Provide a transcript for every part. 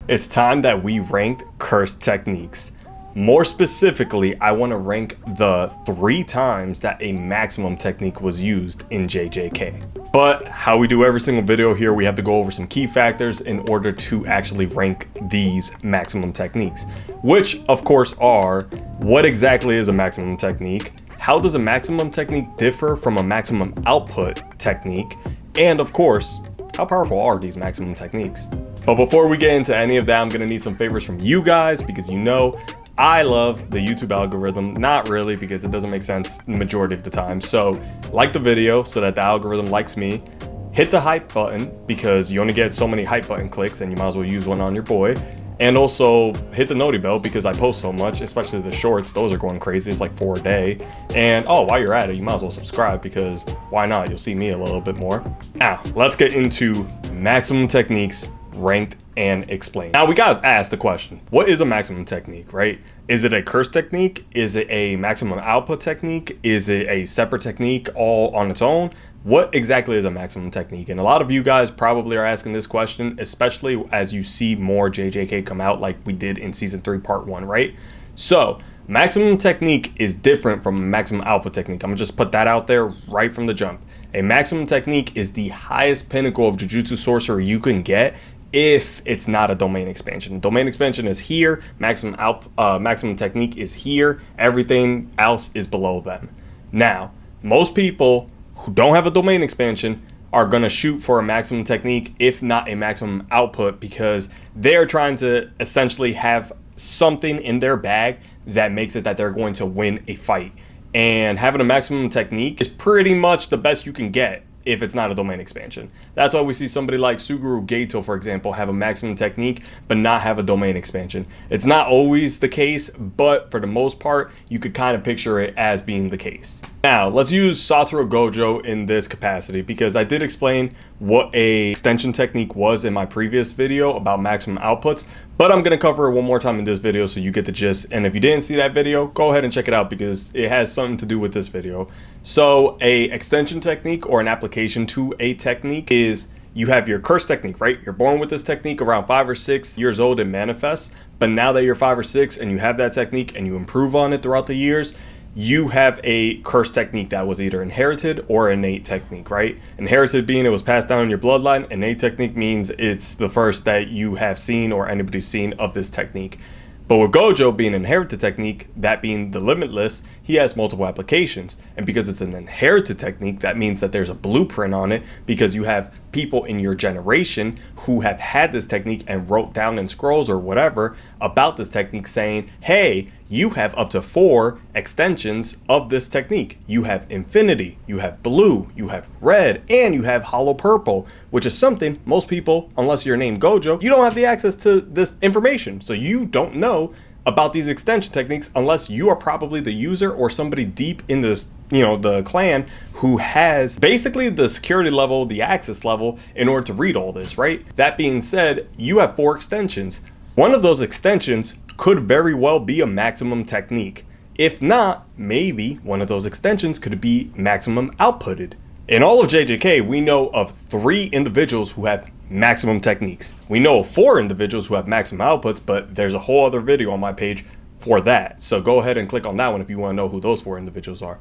It's time that we ranked cursed techniques. More specifically, I want to rank the 3 times that a maximum technique was used in JJK. But how we do every single video here, we have to go over some key factors in order to actually rank these maximum techniques, which of course are: what exactly is a maximum technique? How does a maximum technique differ from a maximum output technique? And of course, how powerful are these maximum techniques? But before we get into any of that, I'm gonna need some favors from you guys, because you know I love the YouTube algorithm. Not really, because it doesn't make sense the majority of the time. So like the video so that the algorithm likes me. Hit the hype button, because you only get so many hype button clicks and you might as well use one on your boy. And also hit the noti bell, because I post so much, especially the shorts. Those are going crazy. It's like 4 a day. And oh, while you're at it, you might as well subscribe, because why not? You'll see me a little bit more. Now let's get into maximum techniques ranked and explained. Now we got to ask the question, what is a maximum technique, right? Is it a curse technique? Is it a maximum output technique? Is it a separate technique all on its own? What exactly is a maximum technique? And a lot of you guys probably are asking this question, especially as you see more JJK come out like we did in season 3 part 1, right? So maximum technique is different from a maximum output technique. I'm gonna just put that out there right from the jump. A maximum technique is the highest pinnacle of Jujutsu sorcery you can get if it's not a domain expansion. Domain expansion is here, maximum technique is here, everything else is below them. Now, most people who don't have a domain expansion are gonna shoot for a maximum technique, if not a maximum output, because they're trying to essentially have something in their bag that makes it that they're going to win a fight. And having a maximum technique is pretty much the best you can get if it's not a domain expansion. That's why we see somebody like Suguru GTO, for example, have a maximum technique but not have a domain expansion. It's not always the case, but for the most part, you could kind of picture it as being the case. Now, let's use Satoru Gojo in this capacity, because I did explain what a extension technique was in my previous video about maximum outputs, but I'm gonna cover it one more time in this video so you get the gist. And if you didn't see that video, go ahead and check it out, because it has something to do with this video. So a extension technique, or an application to a technique, is you have your curse technique, right? You're born with this technique around 5 or 6 years old and manifests, but now that you're 5 or 6 and you have that technique and you improve on it throughout the years, you have a curse technique that was either inherited or innate technique, right? Inherited being it was passed down in your bloodline. Innate technique means it's the first that you have seen or anybody's seen of this technique. But with Gojo being an inherited technique, that being the Limitless, he has multiple applications. And because it's an inherited technique, that means that there's a blueprint on it, because you have people in your generation who have had this technique and wrote down in scrolls or whatever about this technique saying, hey, you have up to 4 extensions of this technique. You have infinity, you have blue, you have red, and you have hollow purple, which is something most people, unless you're named Gojo, you don't have the access to this information. So you don't know about these extension techniques unless you are probably the user or somebody deep in this, the clan, who has basically the security level, the access level in order to read all this, right? That being said, you have 4 extensions. One of those extensions could very well be a maximum technique. If not, maybe one of those extensions could be maximum outputted. In all of JJK, we know of 3 individuals who have maximum techniques. We know of 4 individuals who have maximum outputs, but there's a whole other video on my page for that. So go ahead and click on that one if you want to know who those 4 individuals are.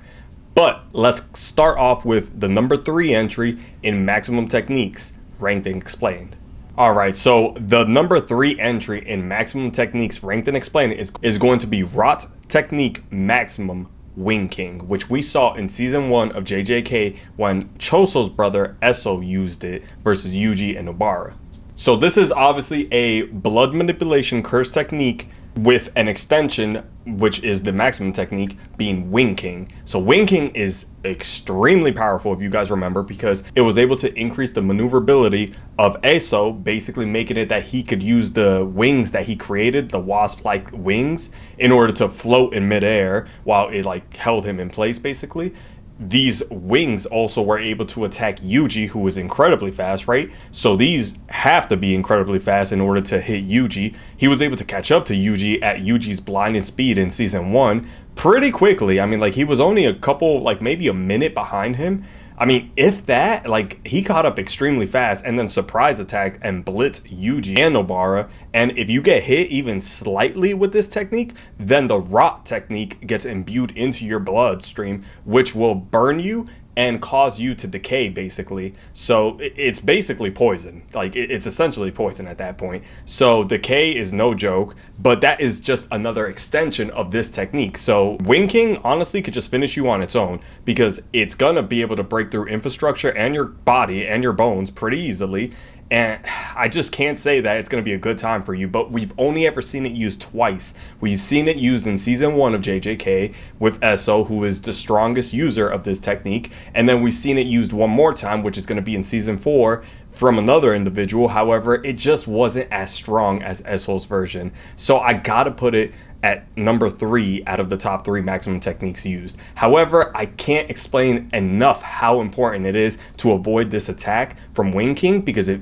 But let's start off with the number 3 entry in maximum techniques, ranked and explained. Alright, so the number 3 entry in maximum techniques ranked and explained is going to be Rot Technique Maximum Wing King, which we saw in season 1 of JJK when Choso's brother Eso used it versus Yuji and Nobara. So this is obviously a blood manipulation curse technique with an extension, which is the maximum technique, being Wing King. So Wing King is extremely powerful, if you guys remember, because it was able to increase the maneuverability of Eso, basically making it that he could use the wings that he created, the wasp-like wings, in order to float in midair while it held him in place, basically. These wings also were able to attack Yuji, who is incredibly fast, right? So these have to be incredibly fast in order to hit Yuji. He was able to catch up to Yuji at Yuji's blinding speed in season 1 pretty quickly. I mean, he was only a couple, maybe a minute behind him. I mean, if that, like, he caught up extremely fast and then surprise attack and blitz Yuji and Nobara. And if you get hit even slightly with this technique, then the rot technique gets imbued into your bloodstream, which will burn you and cause you to decay, basically. So it's basically poison. Like, it's essentially poison at that point. So decay is no joke, but that is just another extension of this technique. So Wing King honestly could just finish you on its own, because it's gonna be able to break through infrastructure and your body and your bones pretty easily. And I just can't say that it's going to be a good time for you, but we've only ever seen it used twice. We've seen it used in season 1 of JJK with Esso, who is the strongest user of this technique. And then we've seen it used one more time, which is going to be in season 4 from another individual. However, it just wasn't as strong as Esso's version. So I got to put it at number 3 out of the top 3 maximum techniques used. However, I can't explain enough how important it is to avoid this attack from Wing King, because if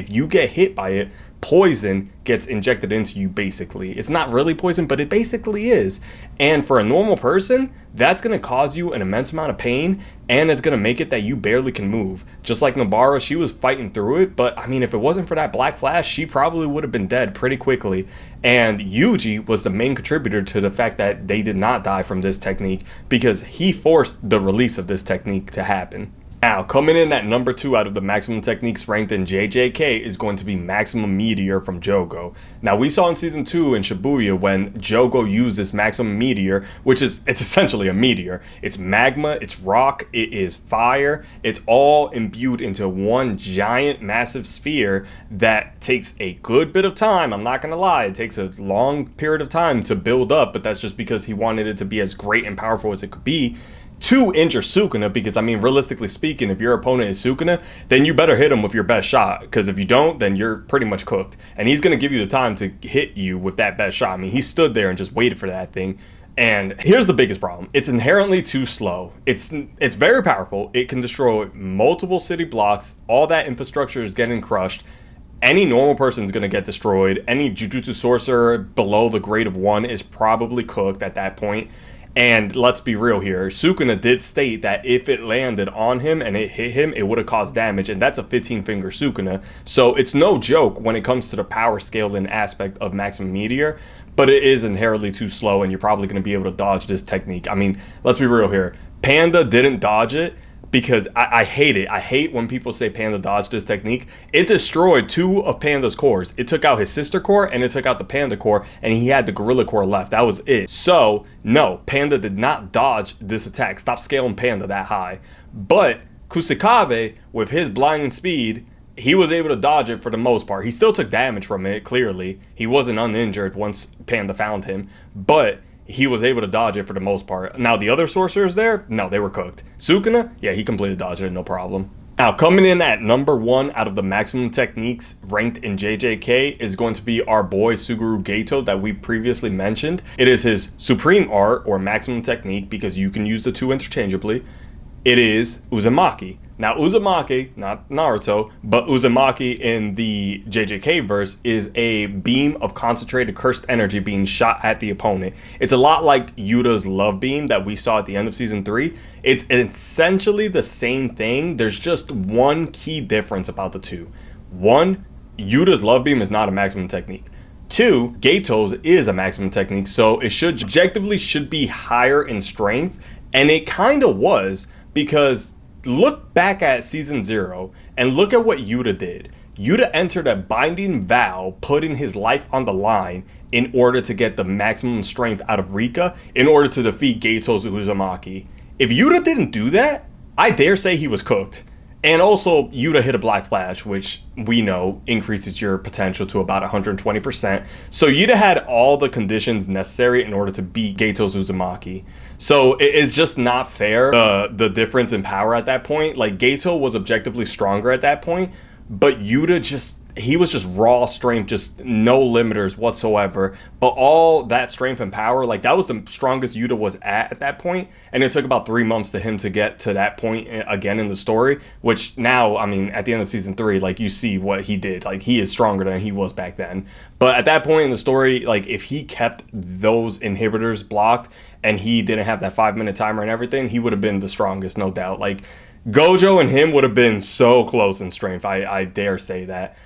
you get hit by it, poison gets injected into you basically. It's not really poison, but it basically is. And for a normal person, that's going to cause you an immense amount of pain, and it's going to make it that you barely can move. Just like Nobara, she was fighting through it, but I mean, if it wasn't for that Black Flash, she probably would have been dead pretty quickly. And Yuji was the main contributor to the fact that they did not die from this technique, because he forced the release of this technique to happen. Now, coming in at number 2 out of the maximum techniques ranked in JJK is going to be Maximum Meteor from Jogo. Now, we saw in season 2 in Shibuya when Jogo used this Maximum Meteor, it's essentially a meteor. It's magma, it's rock, it is fire. It's all imbued into one giant massive sphere that takes a good bit of time. I'm not gonna lie, it takes a long period of time to build up, but that's just because he wanted it to be as great and powerful as it could be to injure Sukuna, because I mean, realistically speaking, if your opponent is Sukuna, then you better hit him with your best shot, because if you don't, then you're pretty much cooked. And he's going to give you the time to hit you with that best shot. I mean, he stood there and just waited for that thing. And here's the biggest problem. It's inherently too slow. It's very powerful. It can destroy multiple city blocks. All that infrastructure is getting crushed. Any normal person is going to get destroyed. Any Jujutsu sorcerer below the grade of 1 is probably cooked at that point. And let's be real here, Sukuna did state that if it landed on him and it hit him, it would have caused damage, and that's a 15-finger Sukuna. So it's no joke when it comes to the power scaling aspect of Maximum Meteor, but it is inherently too slow, and you're probably going to be able to dodge this technique. I mean, let's be real here. Panda didn't dodge it, because I hate it. I hate when people say Panda dodged this technique. It destroyed 2 of Panda's cores. It took out his sister core and it took out the Panda core, and he had the Gorilla core left. That was it. So, no, Panda did not dodge this attack. Stop scaling Panda that high. But Kusakabe, with his blinding speed, he was able to dodge it for the most part. He still took damage from it, clearly. He wasn't uninjured once Panda found him, but he was able to dodge it for the most part. Now, the other sorcerers there, no, they were cooked. Sukuna, yeah, he completely dodged it, no problem. Now, coming in at number 1 out of the maximum techniques ranked in JJK is going to be our boy Suguru GTO that we previously mentioned. It is his supreme art, or maximum technique, because you can use the 2 interchangeably. It is Uzumaki. Now, Uzumaki, not Naruto, but Uzumaki in the JJK verse is a beam of concentrated cursed energy being shot at the opponent. It's a lot like Yuta's love beam that we saw at the end of season 3. It's essentially the same thing. There's just one key difference about the 2. 1, Yuta's love beam is not a maximum technique. 2, Gato's is a maximum technique, so it objectively should be higher in strength, and it kind of was, because look back at season 0 and look at what Yuta did. Yuta entered a binding vow, putting his life on the line in order to get the maximum strength out of Rika in order to defeat Gato's Uzumaki. If Yuta didn't do that, I dare say he was cooked. And also, Yuta hit a Black Flash, which we know increases your potential to about 120%. So Yuta had all the conditions necessary in order to beat Gato's Uzumaki. So it's just not fair, the difference in power at that point. Like, Gato was objectively stronger at that point, but Yuta he was just raw strength, just no limiters whatsoever. But all that strength and power, like, that was the strongest Yuta was at that point. And it took about 3 months to him to get to that point again in the story, which now, I mean, at the end of season 3, like, you see what he did. Like, he is stronger than he was back then. But at that point in the story, like, if he kept those inhibitors blocked and he didn't have that 5-minute timer and everything, he would have been the strongest, no doubt. Like, Gojo and him would have been so close in strength. I dare say that.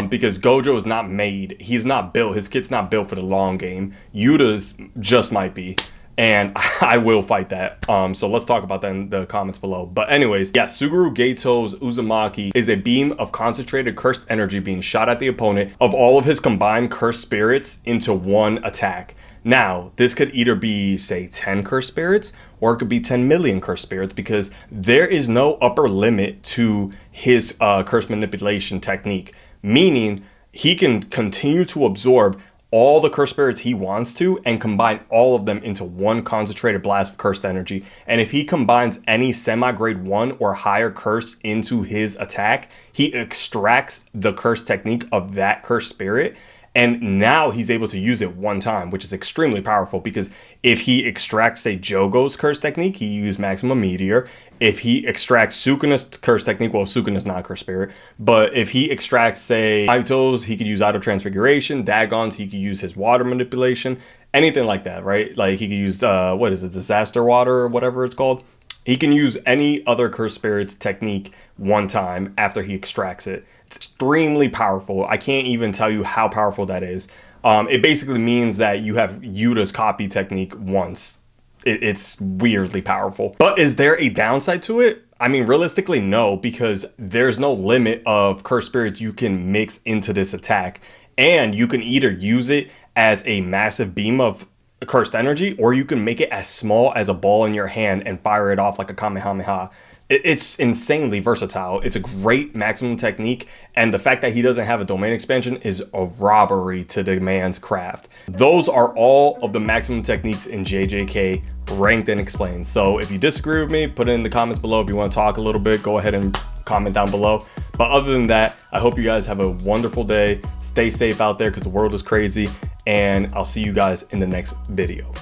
Because Gojo is not made. He's not built. His kit's not built for the long game. Yuta's just might be. And I will fight that. So let's talk about that in the comments below. But anyways, yeah, Suguru GTO's Uzumaki is a beam of concentrated cursed energy being shot at the opponent of all of his combined cursed spirits into one attack. Now, this could either be, say, 10 cursed spirits, or it could be 10 million cursed spirits, because there is no upper limit to his curse manipulation technique. Meaning, he can continue to absorb all the cursed spirits he wants to and combine all of them into one concentrated blast of cursed energy. And if he combines any semi-grade 1 or higher curse into his attack, he extracts the curse technique of that cursed spirit. And now he's able to use it one time, which is extremely powerful, because if he extracts, say, Jogo's curse technique, he used maximum Meteor. If he extracts Sukuna's curse technique, well, Sukuna's not a curse spirit, but if he extracts, say, Aito's, he could use Auto Transfiguration. Dagon's, he could use his water manipulation, anything like that, right? Like he could use, what is it, Disaster Water or whatever it's called. He can use any other curse spirit's technique one time after he extracts it. It's extremely powerful. I can't even tell you how powerful that is. It basically means that you have Yuta's copy technique once. It's weirdly powerful. But is there a downside to it? I mean, realistically, no, because there's no limit of curse spirits you can mix into this attack. And you can either use it as a massive beam of cursed energy, or you can make it as small as a ball in your hand and fire it off like a Kamehameha. It's insanely versatile. It's a great maximum technique, and the fact that he doesn't have a domain expansion is a robbery to the man's craft. Those are all of the maximum techniques in JJK, ranked and explained. So if you disagree with me, put it in the comments below. If you want to talk a little bit, go ahead and comment down below. But other than that, I hope you guys have a wonderful day. Stay safe out there because the world is crazy, and I'll see you guys in the next video.